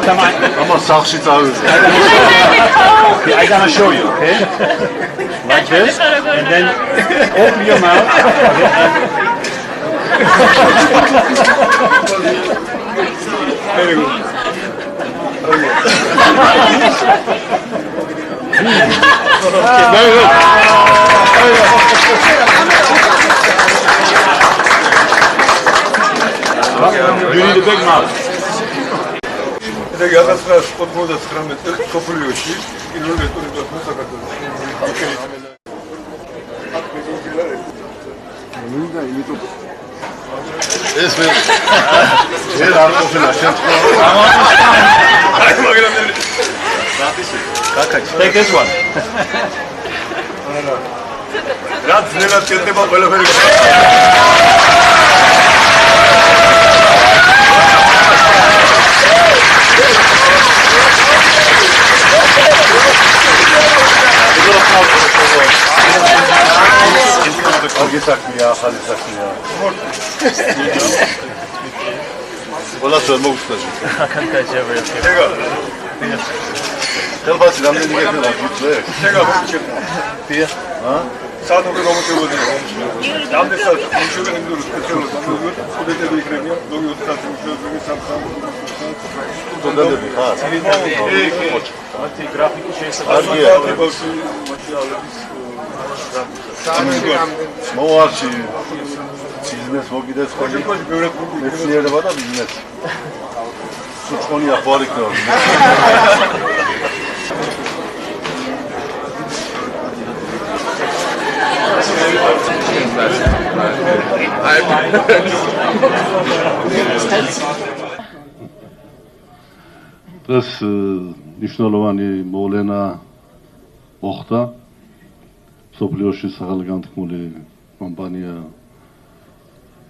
I'm a saxi tavus. Okay, I'm gonna show you, okay? Like this, and then open your mouth. Very good. Very good. You need a big mouth. Я раз подхода с храма Копулёши, и люди которые должны sakatladı. Es ver. Her arkasına Take this one. Rad znelat keteba ყველაფერი. Algi sakmıyor, hali sakmıyor. Ola sorma ustacı. Hakan kaçıyor böyle. Telbası ramdeni getiriyorlar. Çeka bakacak. Diye. Ha? Sadece romotu ödüyor. Ramdeni sadece konuşuyor benim durur. Kaçıyorlar. Konuşuyor. Kudete de ikremiyor. Doğuyor tutasın. Sözünü samsam. Burada da bir ha. Anti grafik şeyse var. მოარჩი ბიზნეს მოგიდეს ხოლმე მეცნიერება და ბიზნესი სუწონია ხო არ იქნება ეს ნიშნულოვანი მოვლენა მოხდა სოფლიოში სახელგანთქმული კომპანია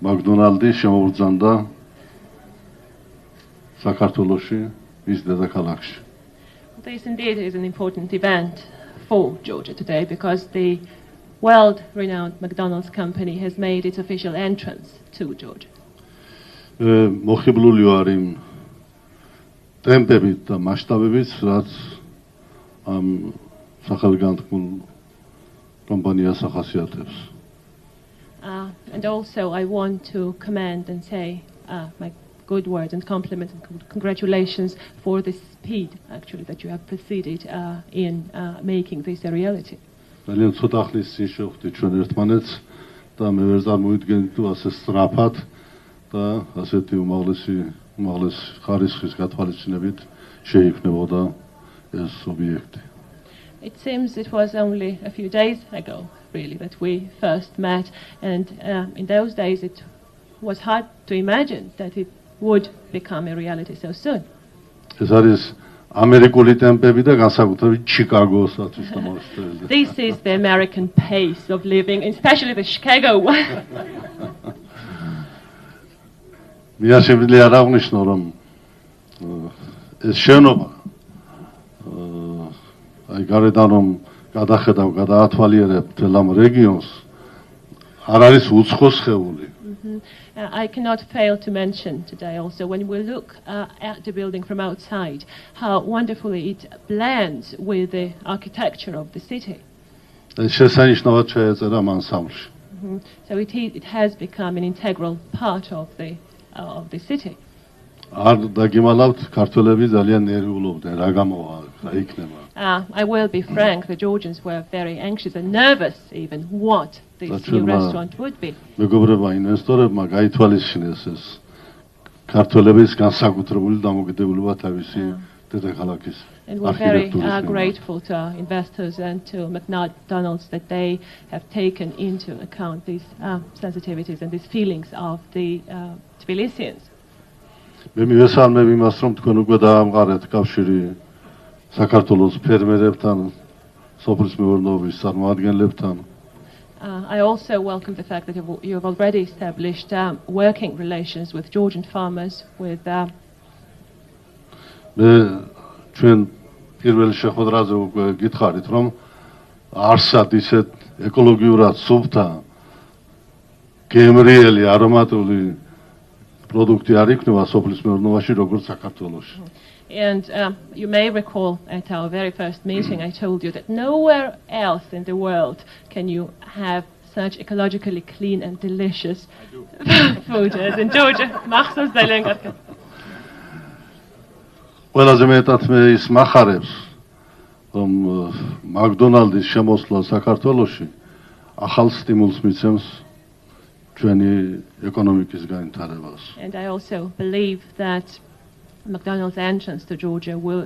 McDonald's შემოვბრძანდა საქართველოში ის დედაქალაქში. This indeed is an important event for Georgia today because the world-renowned McDonald's company has made its official entrance to Georgia. მოხიბლული ვარ იმ ტემპებით და მასშტაბებით, რაც ამ სახელგანთქმულ კომპანიას ახასიათებს. And also I want to commend and say my good words and compliments and congratulations for the speed actually that you have proceeded in making this a reality. ძალიან ცოტა ხნის წინ შევხვდით ჩვენ ერთმანეთს და მე ვერ წარმოვიდგენდი თუ ასე სწრაფად და ასეთი უმაღლეს ხარისხის გათვალისწინებით შეიქმნებოდა ეს ობიექტი. It seems it was only a few days ago, really, that we first met, and in those days it was hard to imagine that it would become a reality so soon. ეს არის ამერიკული ტემპები და განსაკუთრებით ჩიკაგოსაც მოსწრებული. This is the American pace of living, especially the Chicago one. მე შემიძლია არ აღნიშნო რომ ეს შენობა აი გარედან რომ გადახედავ, გადაათვალიერებ მთელ ამ რეგიონს არ არის უცხო სხეული. I cannot fail to mention today also when we look at the building from outside how wonderfully it blends with the architecture of the city. ეს შესანიშნავად შეეწერა ანსამბლში. So it has become an integral part of the city. არ დაგიმალავთ ქართველები ძალიან ნერვიულობდნენ რა გამოვა რა იქნება. I will be frank, the Georgians were very anxious and nervous even what this new restaurant would be. მეგობრებმა ინვესტორებმა გაითვალისწინეს ეს ქართველების განსაკუთრებული დამოკიდებულება თავისი დედაქალაქის And we're very grateful to our investors and to McDonald's that they have taken into account these sensitivities and these feelings of the Tbilisians. მე მივესალმებ იმას, რომ თქვენ უკვე დაამყარეთ კავშირი საქართველოს ფერმერებთან, სოფლის მეურნეობის წარმოადგენლებთან. I also welcome the fact that you have already established working relations with Georgian farmers with მე ჩვენ პირველ შეხვედრაზე უკვე გითხარით, რომ არსად ისეთ ეკოლოგიურად სუფთა, გემრიელი, არომატული პროდუქტი არ იქნება სოფლის მეურნეობაში როგორც საქართველოში. And you may recall at our very first meeting, I told you that nowhere else in the world can you have such ecologically clean and delicious food as in Georgia. Machsos ძალიან კარგი. ყველაზე მეტად მე ის მახარებს, რომ მაკდონალდის შემოსვლა საქართველოში ახალ სტიმულს მიცემს ჩვენი ეკონომიკის განვითარებას. And I also believe that McDonald's entrance to Georgia will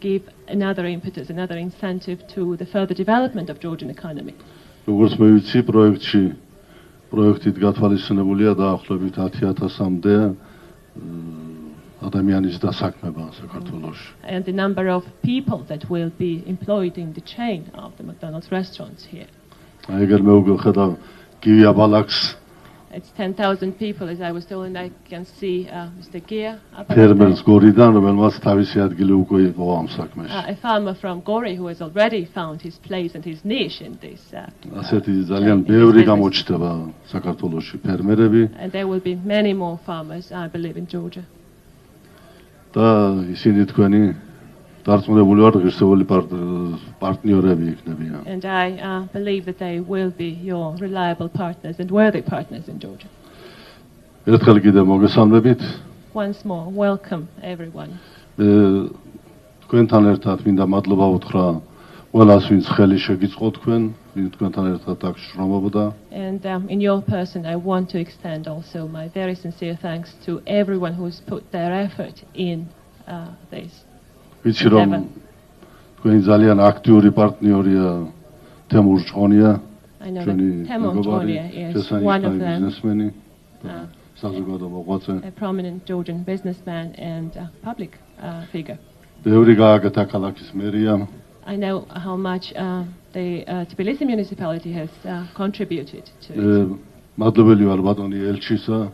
give another impetus, another incentive to the further development of Georgian economy. როგორც მე ვიცი, პროექტით გათვალისწინებულია დაახლოებით 10,000-მდე ადამიანის დასაქმება საქართველოში. And the number of people that will be employed in the chain of the McDonald's restaurants here. ეგერ მე ვხედავ გივი აბალაკს It's 10,000 people, as I was told, and I can see Mr. Gia. ფერმერს გორიდან, რომელმაც თავისი ადგილი უკვე იყო ამ საქმეში. A farmer from Gori who has already found his place and his niche in this. ასეთი ძალიან ბევრი გამოჩნდება საქართველოში ფერმერები. And there will be many more farmers, I believe, in Georgia. და ისინი თქვენი დარწმუნებული ვარ, ღირსეული პარტნიორები იქნებიან. And I believe that they will be your reliable partners and worthy partners in Georgia. ერთხელ კიდევ მოგესალმებით. Once more, welcome everyone. თქვენთან ერთად მინდა მადლობა უთხრა ყველას, ვინც ხელი შეგიწყო თქვენ, ვინც თქვენთან ერთად აქ შრომობდა. And in your person, I want to extend also my very sincere thanks to everyone who's put their effort in this. ვიცი რომ თქვენი ძალიან აქტიური პარტნიორია თემურ ჭყონია. I know that Temur Ჭqonia is one of them. ბიზნესმენი, საზოგადო მოღვაწე. A prominent Georgian businessman and public figure. ბევრი გააკეთა ქალაქის მერია. I know how much the Tbilisi municipality has contributed to it. მადლობელი ვარ ბატონი ელჩისა,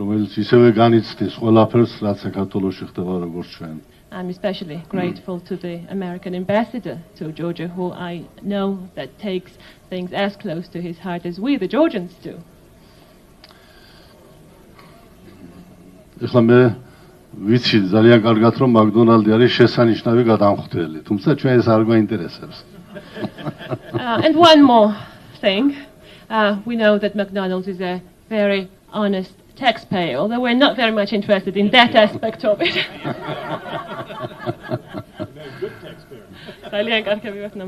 რომელიც ისევე განიცდის ყველაფერს, რაც საქართველოში ხდება როგორც ჩვენ. I'm especially grateful to the American ambassador to Georgia, who I know that takes things as close to his heart as we, the Georgians, do. ეხლა მე ვიცი ძალიან კარგად რომ მაკდონალდი არის შესანიშნავი გადამხდელი, თუმცა ჩვენ ეს არ გვაინტერესებს. And one more thing, we know that McDonald's is a very honest taxpayer, although we're not very much interested in that aspect of it.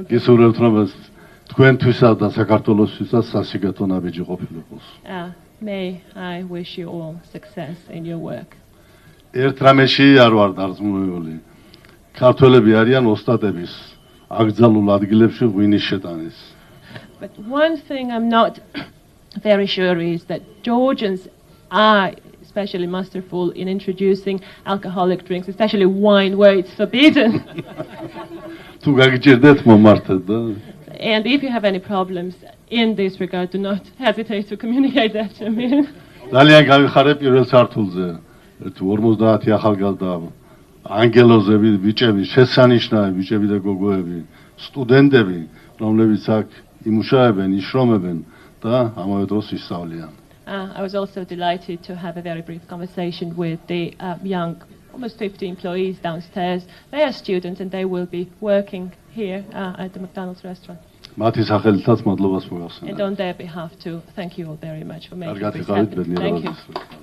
გისურვებთ რომ თქვენთვისა და საქართველოსთვისაც სასიგეთო ნაბიჯი ყოფილიყოს. May I wish you all success in your work. ერთ რამეში არ ვარ დარწმუნებული. ქართველები არიან ოსტატების აკრძალულ ადგილებში ღვინის შეტანის. But one thing I'm not very sure is that Georgians are especially masterful in introducing alcoholic drinks, especially wine where it's forbidden. თუ გაგიჭირდეთ მომართეთ და And if you have any problems in this regard, do not hesitate to communicate that to me. ძალიან გავიხარებ პირველ სართულზე. 50 ახალგაზრდა ანგელოზები, ბიჭები, შესანიშნავი ბიჭები და გოგოები, სტუდენტები, რომლებიც აქ იმუშავებენ, იშრომებენ და ამავე დროს ისწავლიან. I was also delighted to have a very brief conversation with the young, almost 50 employees downstairs. They are students and they will be working here at the McDonald's restaurant. მათი სახელითაც მადლობას მოგახსენებთ. And on their behalf too, thank you all very much for making this happen. Thank you.